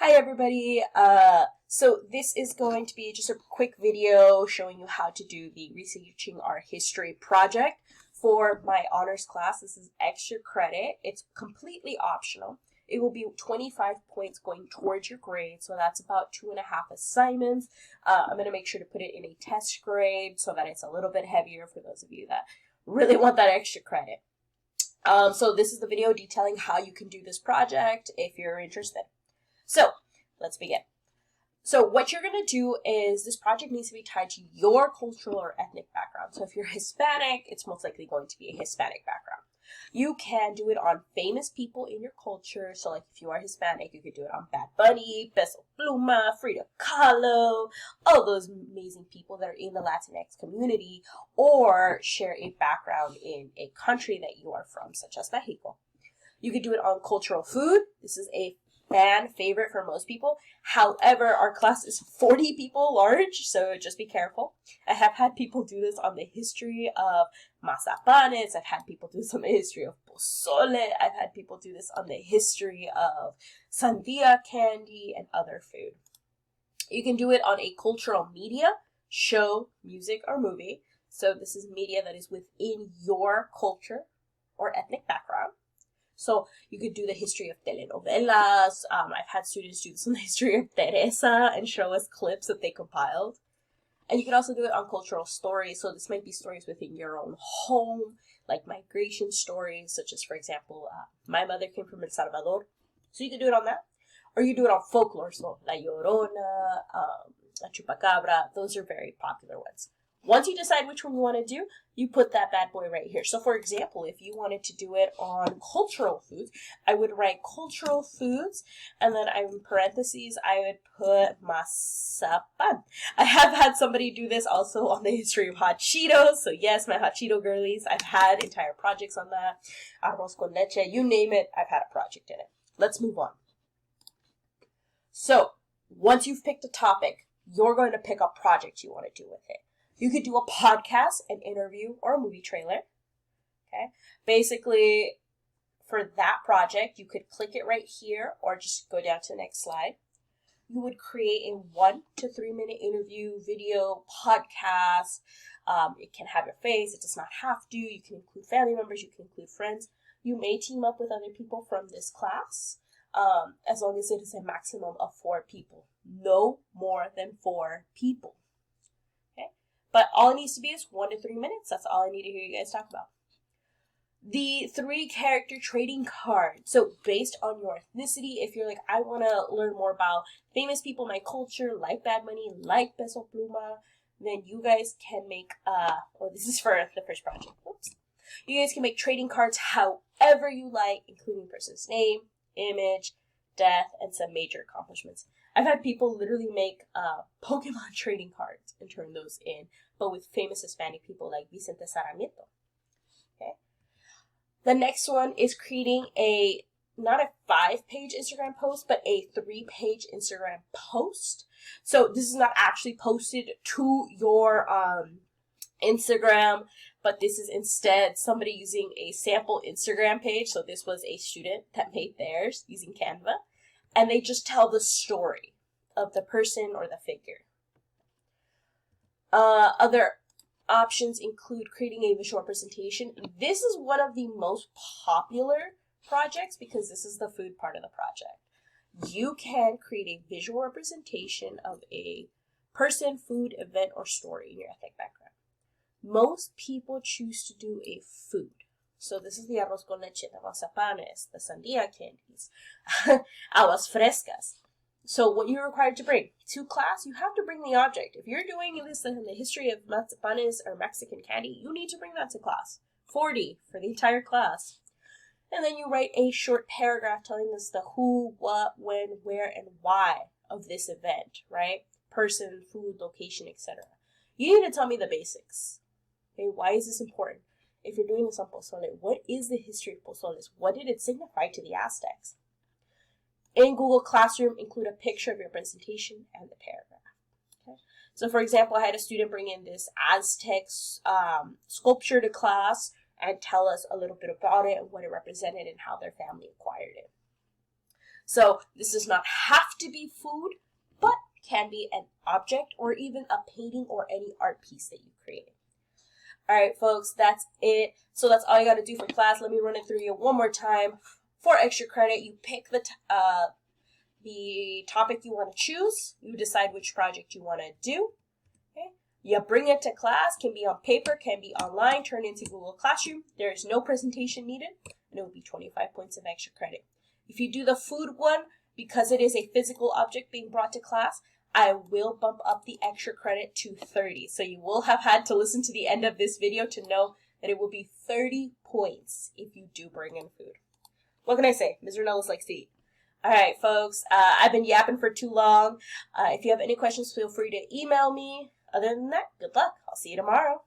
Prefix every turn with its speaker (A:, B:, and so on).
A: Hi everybody, so this is going to be just a quick video showing you how to do the Researching Our History project for my honors class. This is extra credit. It's completely optional. It will be 25 points going towards your grade, so that's about 2.5 assignments. I'm going to make sure to put it in a test grade so that it's a little bit heavier for those of you that really want that extra credit. So this is the video detailing how you can do this project if you're interested. So let's begin. So what you're going to do is this project needs to be tied to your cultural or ethnic background. So if you're Hispanic, it's most likely going to be a Hispanic background. You can do it on famous people in your culture. So like if you are Hispanic, you could do it on Bad Bunny, Peso Pluma, Frida Kahlo, all those amazing people that are in the Latinx community, or share a background in a country that you are from, such as Mexico. You could do it on cultural food. This is a fan favorite for most people. However, our class is 40 people large, so just be careful. I have had people do this on the history of mazapanes. I've had people do this on the history of pozole. I've had people do this on the history of sandia candy and other food. You can do it on a cultural media, show, music, or movie. So this is media that is within your culture or ethnic background. So you could do the history of telenovelas. I've had students do this on the history of Teresa and show us clips that they compiled. And you can also do it on cultural stories. So this might be stories within your own home, like migration stories, such as, for example, my mother came from El Salvador. So you could do it on that. Or you do it on folklore, so La Llorona, La Chupacabra. Those are very popular ones. Once you decide which one you want to do, you put that bad boy right here. So for example, if you wanted to do it on cultural foods, I would write cultural foods, and then in parentheses, I would put mazapan. I have had somebody do this also on the history of hot Cheetos. So yes, my hot Cheeto girlies, I've had entire projects on that. Arroz con leche, you name it, I've had a project in it. Let's move on. So once you've picked a topic, you're going to pick a project you want to do with it. You could do a podcast, an interview, or a movie trailer. Okay. Basically, for that project, you could click it right here or just go down to the next slide. You would create a 1 to 3 minute interview, video, podcast. It can have your face. It does not have to. You can include family members. You can include friends. You may team up with other people from this class, as long as it is a maximum of 4 people. No more than 4 people. But all it needs to be is 1 to 3 minutes. That's all I need to hear you guys talk about. The 3-character trading card. So based on your ethnicity, if you're like, I want to learn more about famous people in my culture, like Bad Bunny, like Peso Pluma, then you guys can make, this is for the first project. Oops. You guys can make trading cards however you like, including person's name, image, death, and some major accomplishments. I've had people literally make Pokemon trading cards and turn those in, but with famous Hispanic people like Vicente Sarmiento. Okay. The next one is creating not a 5-page Instagram post, but a 3-page Instagram post. So this is not actually posted to your Instagram, but this is instead somebody using a sample Instagram page. So this was a student that made theirs using Canva. And they just tell the story of the person or the figure. Other options include creating a visual representation. This is one of the most popular projects because this is the food part of the project. You can create a visual representation of a person, food, event, or story in your ethnic background. Most people choose to do a food. So this is the arroz con leche, the mazapanes, the sandia candies, aguas frescas. So what you're required to bring to class, you have to bring the object. If you're doing this in the history of mazapanes or Mexican candy, you need to bring that to class. 40 for the entire class. And then you write a short paragraph telling us the who, what, when, where, and why of this event, right? Person, food, location, etc. You need to tell me the basics. Okay, why is this important? If you're doing this on pozole, what is the history of pozoles? What did it signify to the Aztecs? In Google Classroom, include a picture of your presentation and the paragraph. Okay. So for example, I had a student bring in this Aztec sculpture to class and tell us a little bit about it and what it represented and how their family acquired it. So this does not have to be food, but can be an object or even a painting or any art piece that you created. All right, folks, that's it. So that's all you got to do for class. Let me run it through you one more time. For extra credit, you pick the topic you want to choose. You decide which project you want to do. Okay. You bring it to class. Can be on paper, can be online, turn into Google Classroom. There is no presentation needed, and it will be 25 points of extra credit. If you do the food one, because it is a physical object being brought to class, I will bump up the extra credit to 30. So you will have had to listen to the end of this video to know that it will be 30 points if you do bring in food. What can I say? Ms. Ranellis likes to eat. All right, folks, I've been yapping for too long. If you have any questions, feel free to email me. Other than that, good luck. I'll see you tomorrow.